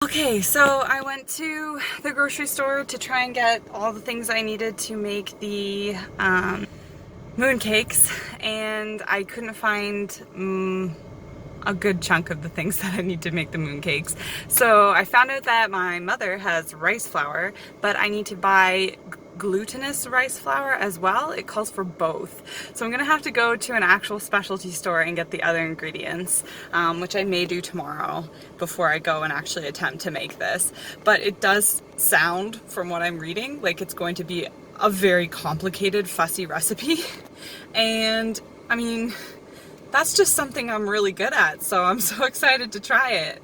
Okay, so I went to the grocery store to try and get all the things I needed to make the mooncakes, and I couldn't find a good chunk of the things that I need to make the mooncakes. So I found out that my mother has rice flour, but I need to buy glutinous rice flour as well. It calls for both. So I'm gonna have to go to an actual specialty store and get the other ingredients, which I may do tomorrow before I go and actually attempt to make this. But it does sound, from what I'm reading, like it's going to be a very complicated, fussy recipe. And I mean, that's just something I'm really good at, so I'm so excited to try it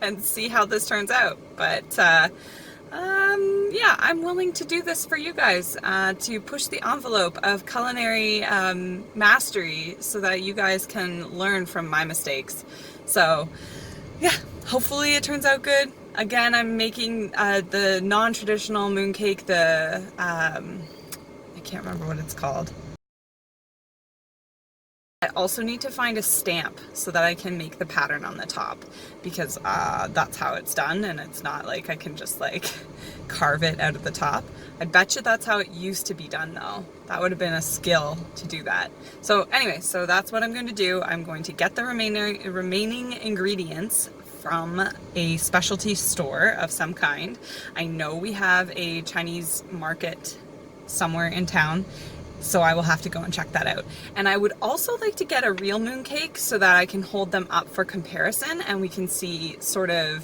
and see how this turns out. But yeah, I'm willing to do this for you guys, to push the envelope of culinary mastery so that you guys can learn from my mistakes. So yeah, hopefully it turns out good. Again, I'm making the non-traditional mooncake, I can't remember what it's called. I also need to find a stamp so that I can make the pattern on the top, because that's how it's done, and it's not like I can just like carve it out of the top. I bet you that's how it used to be done though. That would have been a skill to do that. So anyway, so that's what I'm going to do. I'm going to get the remaining ingredients from a specialty store of some kind. I know we have a Chinese market somewhere in town, so I will have to go and check that out. And I would also like to get a real mooncake so that I can hold them up for comparison and we can see sort of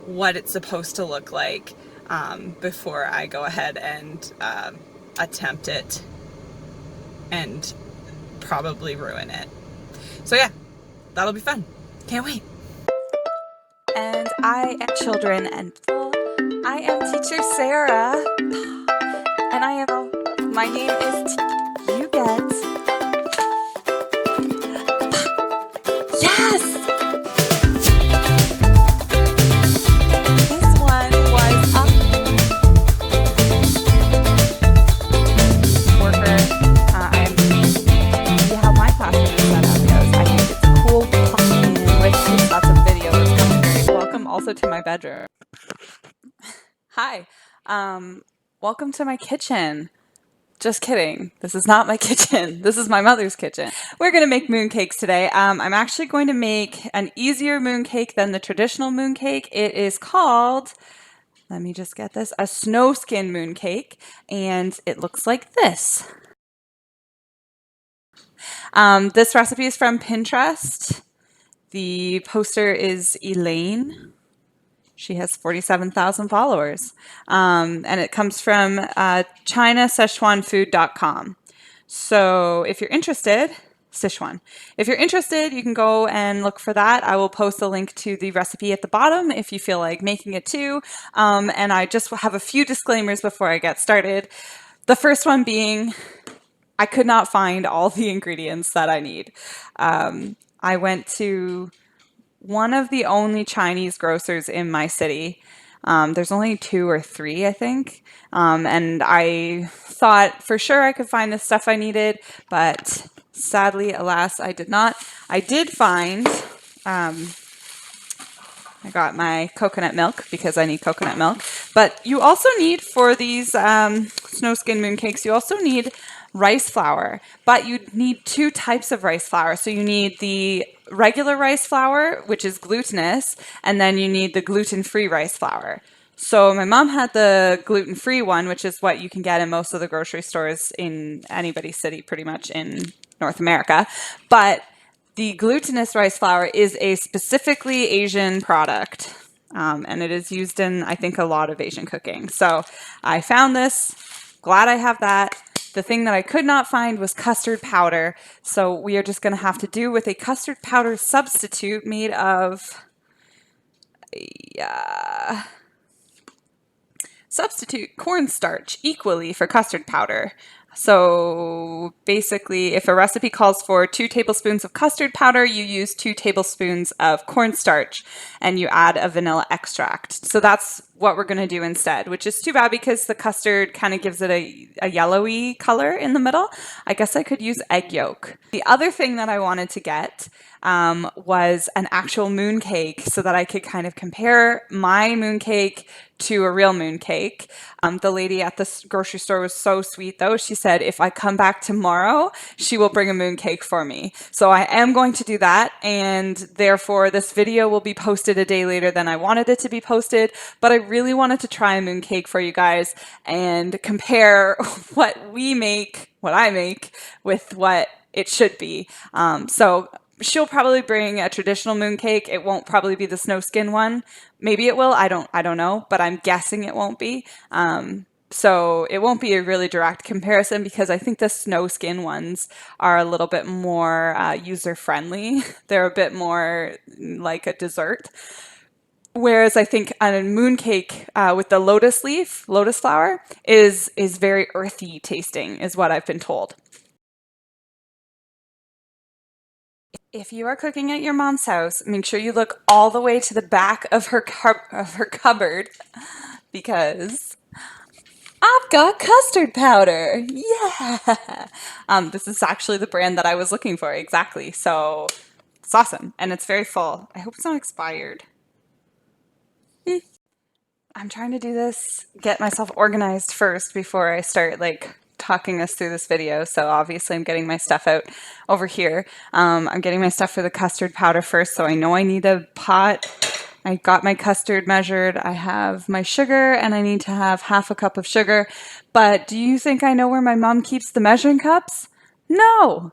what it's supposed to look like before I go ahead and attempt it and probably ruin it. So yeah, that'll be fun. Can't wait. And I am children and I am teacher Sarah, and my name is you get yes. This one was up worker. See how my classroom is set up goes. I think it's cool pumpkin with lots of videos coming. Welcome also to my bedroom. Hi, welcome to my kitchen. Just kidding. This is not my kitchen. This is my mother's kitchen. We're going to make mooncakes today. I'm actually going to make an easier mooncake than the traditional mooncake. It is called, let me just get this, a snow skin mooncake, and it looks like this. This recipe is from Pinterest. The poster is Elaine. She has 47,000 followers, and it comes from ChinaSzechuanFood.com. So if you're interested, Sichuan. If you're interested, you can go and look for that. I will post a link to the recipe at the bottom if you feel like making it too. And I just have a few disclaimers before I get started. The first one being, I could not find all the ingredients that I need. I went to one of the only Chinese grocers in my city. There's only 2 or 3, I think. And I thought for sure I could find the stuff I needed, but sadly, alas, I did not. I did find, I got my coconut milk because I need coconut milk. But you also need, for these snow skin mooncakes, you also need rice flour, but you need 2 types of rice flour. So you need the regular rice flour, which is glutinous, and then you need the gluten-free rice flour. So my mom had the gluten-free one, which is what you can get in most of the grocery stores in anybody's city, pretty much in North America. But the glutinous rice flour is a specifically Asian product, and it is used in, I think, a lot of Asian cooking. So I found this, glad I have that. The thing that I could not find was custard powder, so we are just going to have to do with a custard powder substitute made of substitute cornstarch equally for custard powder. So basically, if a recipe calls for 2 tablespoons of custard powder, you use 2 tablespoons of cornstarch and you add a vanilla extract. So that's what we're going to do instead, which is too bad because the custard kind of gives it a yellowy color in the middle. I guess I could use egg yolk. The other thing that I wanted to get was an actual mooncake so that I could kind of compare my mooncake to a real mooncake. The lady at the grocery store was so sweet though. She said if I come back tomorrow, she will bring a mooncake for me. So I am going to do that, and therefore this video will be posted a day later than I wanted it to be posted, but I really wanted to try a mooncake for you guys and compare what I make with what it should be. So she'll probably bring a traditional mooncake. It won't probably be the snow skin one. Maybe it will. I don't know, but I'm guessing it won't be. So it won't be a really direct comparison because I think the snow skin ones are a little bit more user friendly. They're a bit more like a dessert. Whereas I think a mooncake with the lotus flower, is very earthy tasting, is what I've been told. If you are cooking at your mom's house, make sure you look all the way to the back of her cupboard because I've got custard powder. Yeah. This is actually the brand that I was looking for. Exactly. So it's awesome. And it's very full. I hope it's not expired. I'm trying to do this, get myself organized first before I start like talking us through this video. So obviously I'm getting my stuff out over here. I'm getting my stuff for the custard powder first. So I know I need a pot. I got my custard measured. I have my sugar and I need to have half a cup of sugar. But do you think I know where my mom keeps the measuring cups? No.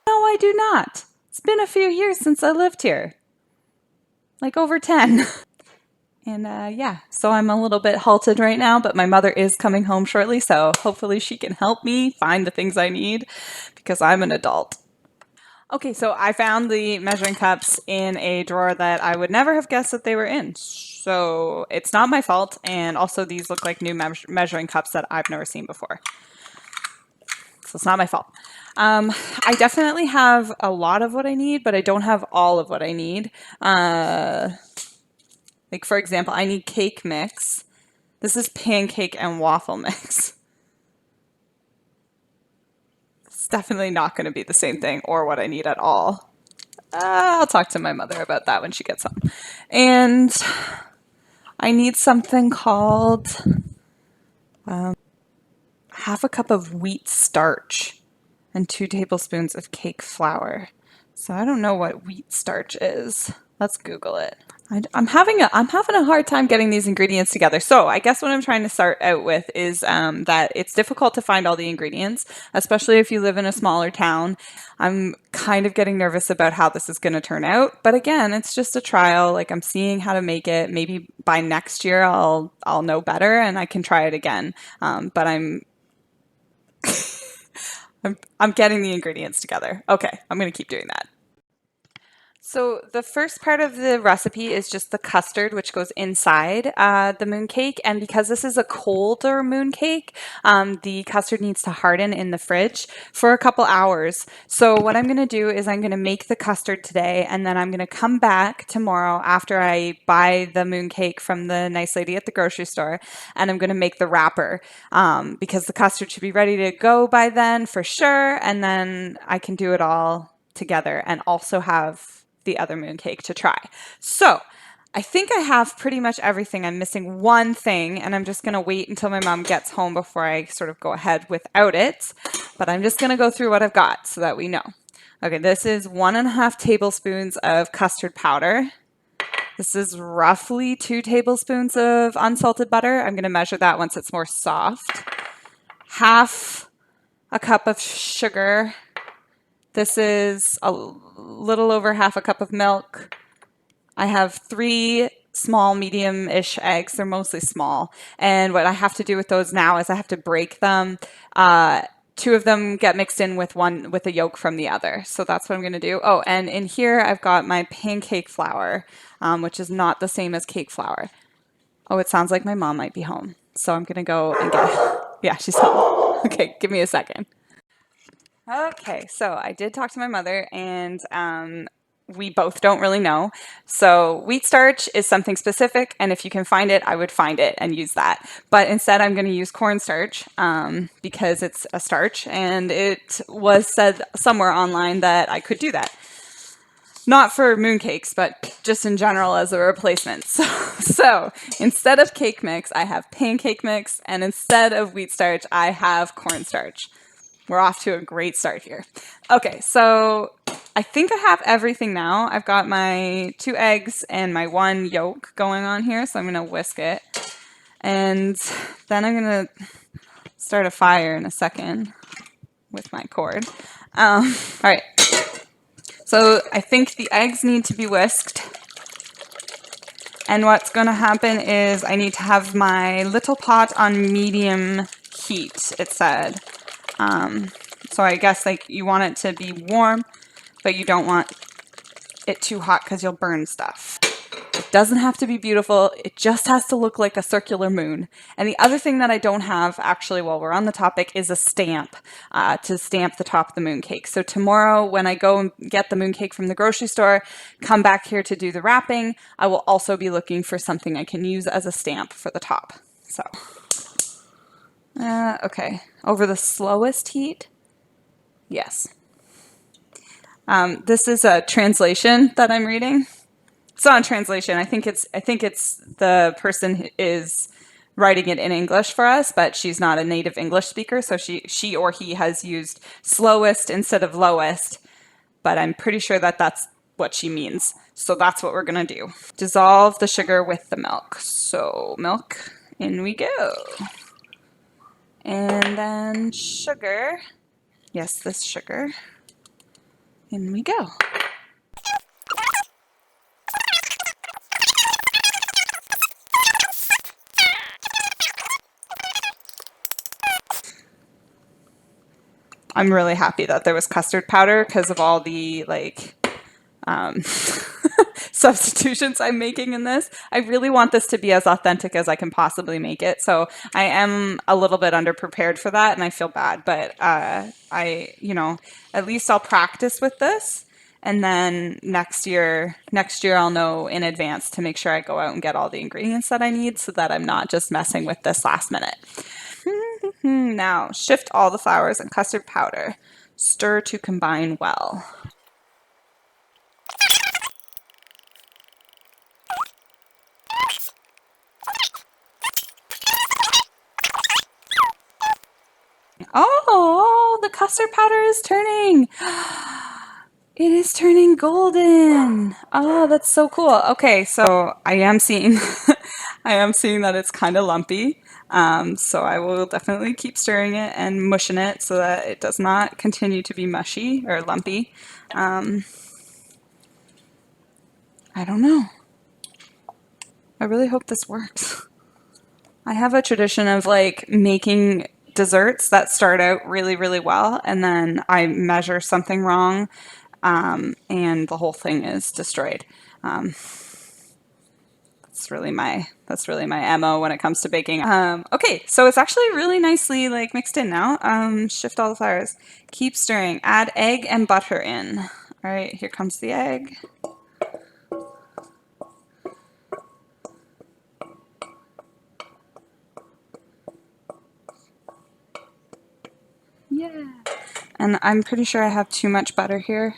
No, I do not. It's been a few years since I lived here. Like over 10. And yeah, so I'm a little bit halted right now, but my mother is coming home shortly, so hopefully she can help me find the things I need because I'm an adult. Okay, so I found the measuring cups in a drawer that I would never have guessed that they were in. So it's not my fault, and also these look like new measuring cups that I've never seen before. So it's not my fault. I definitely have a lot of what I need, but I don't have all of what I need. Like for example, I need cake mix. This is pancake and waffle mix. It's definitely not going to be the same thing or what I need at all. I'll talk to my mother about that when she gets home. And I need something called half a cup of wheat starch and 2 tablespoons of cake flour. So I don't know what wheat starch is. Let's Google it. I'm having a hard time getting these ingredients together. So I guess what I'm trying to start out with is that it's difficult to find all the ingredients, especially if you live in a smaller town. I'm kind of getting nervous about how this is going to turn out. But again, it's just a trial. Like I'm seeing how to make it. Maybe by next year I'll know better and I can try it again. But I'm getting the ingredients together. Okay, I'm going to keep doing that. So the first part of the recipe is just the custard, which goes inside the mooncake. And because this is a colder mooncake, the custard needs to harden in the fridge for a couple hours. So what I'm going to do is I'm going to make the custard today, and then I'm going to come back tomorrow after I buy the mooncake from the nice lady at the grocery store, and I'm going to make the wrapper because the custard should be ready to go by then for sure. And then I can do it all together and also have the other mooncake to try. So I think I have pretty much everything. I'm missing one thing, and I'm just going to wait until my mom gets home before I sort of go ahead without it. But I'm just going to go through what I've got so that we know. Okay, this is 1.5 tablespoons of custard powder. This is roughly 2 tablespoons of unsalted butter. I'm going to measure that once it's more soft. Half a cup of sugar. This is a little over half a cup of milk. I have 3 small, medium-ish eggs. They're mostly small. And what I have to do with those now is I have to break them. 2 of them get mixed in with the yolk from the other. So that's what I'm going to do. Oh, and in here I've got my pancake flour, which is not the same as cake flour. Oh, it sounds like my mom might be home. So I'm going to go and get... Yeah, she's home. Okay, give me a second. Okay, so I did talk to my mother, and we both don't really know. So wheat starch is something specific, and if you can find it, I would find it and use that. But instead, I'm going to use cornstarch because it's a starch, and it was said somewhere online that I could do that. Not for mooncakes, but just in general as a replacement. So instead of cake mix, I have pancake mix, and instead of wheat starch, I have cornstarch. We're off to a great start here. Okay, so I think I have everything now. I've got my 2 eggs and my 1 yolk going on here, so I'm going to whisk it. And then I'm going to start a fire in a second with my cord. All right, so I think the eggs need to be whisked. And what's going to happen is I need to have my little pot on medium heat, it said. So I guess like you want it to be warm, but you don't want it too hot because you'll burn stuff. It doesn't have to be beautiful. It just has to look like a circular moon. And the other thing that I don't have, actually, while we're on the topic, is a stamp to stamp the top of the mooncake. So tomorrow, when I go and get the mooncake from the grocery store, come back here to do the wrapping, I will also be looking for something I can use as a stamp for the top. So, okay. Over the slowest heat? Yes. This is a translation that I'm reading. It's not a translation. I think it's the person who is writing it in English for us, but she's not a native English speaker, so she or he has used slowest instead of lowest, but I'm pretty sure that that's what she means. So that's what we're gonna do. Dissolve the sugar with the milk. So milk, in we go. And then sugar. Yes, this sugar. In we go. I'm really happy that there was custard powder because of all the substitutions I'm making in this. I really want this to be as authentic as I can possibly make it. So I am a little bit underprepared for that and I feel bad, but at least I'll practice with this. And then next year I'll know in advance to make sure I go out and get all the ingredients that I need so that I'm not just messing with this last minute. Now, shift all the flours and custard powder. Stir to combine well. Oh, the custard powder is turning. It is turning golden. Oh, that's so cool. Okay, so I am seeing that it's kind of lumpy. So I will definitely keep stirring it and mushing it so that it does not continue to be mushy or lumpy. I don't know. I really hope this works. I have a tradition of like making desserts that start out really, really well, and then I measure something wrong, and the whole thing is destroyed. That's really my MO when it comes to baking. Okay, so it's actually really nicely like mixed in now. Shift all the flours. Keep stirring. Add egg and butter in. All right, here comes the egg. Yeah. And I'm pretty sure I have too much butter here.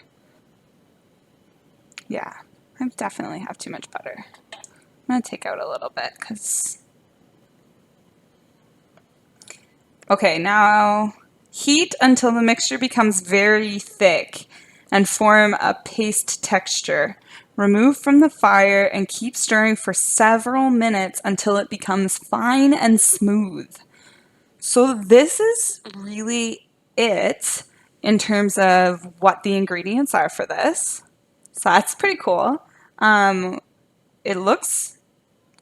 Yeah, I definitely have too much butter. I'm going to take out a little bit because... Okay, now heat until the mixture becomes very thick and form a paste texture. Remove from the fire and keep stirring for several minutes until it becomes fine and smooth. So this is really it in terms of what the ingredients are for this. So that's pretty cool. It looks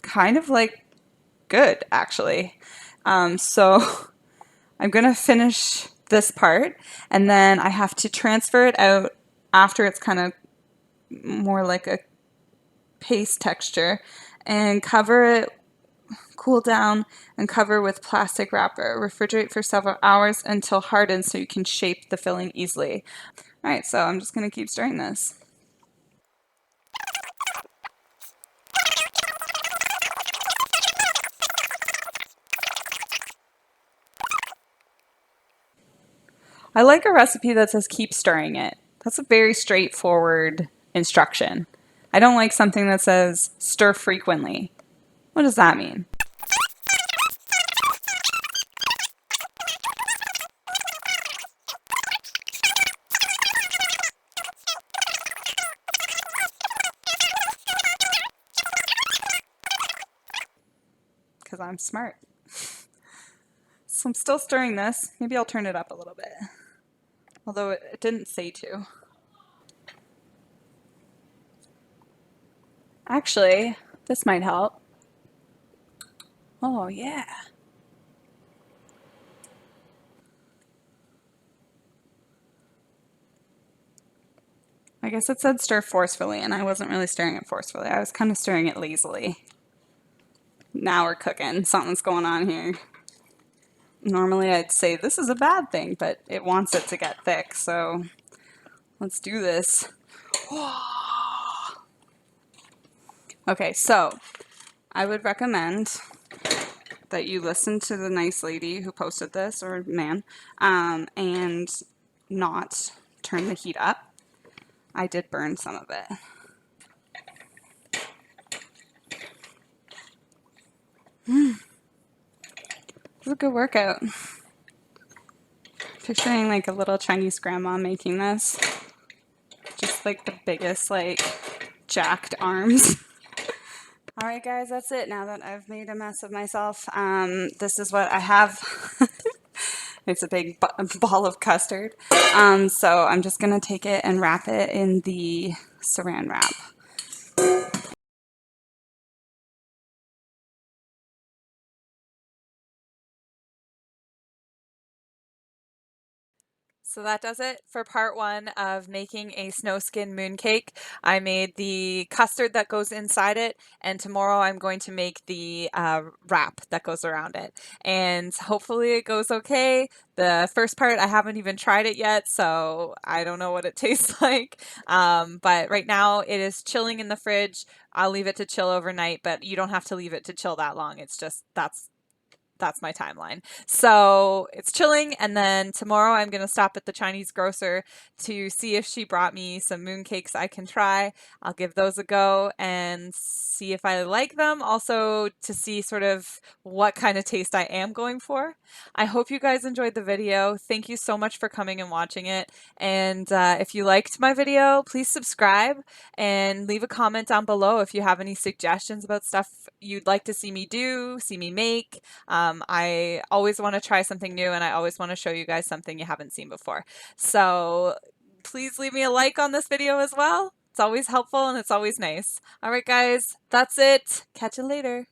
kind of like good, actually. So I'm going to finish this part, and then I have to transfer it out after it's kind of more like a paste texture and cover it cool down, and cover with plastic wrapper. Refrigerate for several hours until hardened so you can shape the filling easily. All right, so I'm just going to keep stirring this. I like a recipe that says keep stirring it. That's a very straightforward instruction. I don't like something that says stir frequently. What does that mean? Because I'm smart. So I'm still stirring this. Maybe I'll turn it up a little bit. Although it didn't say to. Actually, this might help. Oh, yeah. I guess it said stir forcefully, and I wasn't really stirring it forcefully. I was kind of stirring it lazily. Now we're cooking. Something's going on here. Normally I'd say this is a bad thing, but it wants it to get thick, so let's do this. Okay, so I would recommend that you listen to the nice lady who posted this, or man, and not turn the heat up. I did burn some of it. It was a good workout. Picturing like a little Chinese grandma making this. Just like the biggest, like, jacked arms. All right, guys, that's it. Now that I've made a mess of myself, this is what I have. It's a big ball of custard. So I'm just gonna take it and wrap it in the saran wrap. So that does it for part one of making a snow skin mooncake. I made the custard that goes inside it, and tomorrow I'm going to make the wrap that goes around it. And hopefully it goes okay. The first part, I haven't even tried it yet, so I don't know what it tastes like. But right now it is chilling in the fridge. I'll leave it to chill overnight, but you don't have to leave it to chill that long. It's just that's my timeline. So it's chilling, and then tomorrow I'm going to stop at the Chinese grocer to see if she brought me some mooncakes I can try. I'll give those a go and see if I like them. Also to see sort of what kind of taste I am going for. I hope you guys enjoyed the video. Thank you so much for coming and watching it. And if you liked my video, please subscribe and leave a comment down below if you have any suggestions about stuff you'd like to see me do, see me make. I always want to try something new, and I always want to show you guys something you haven't seen before. So please leave me a like on this video as well. It's always helpful and it's always nice. All right, guys, that's it. Catch you later.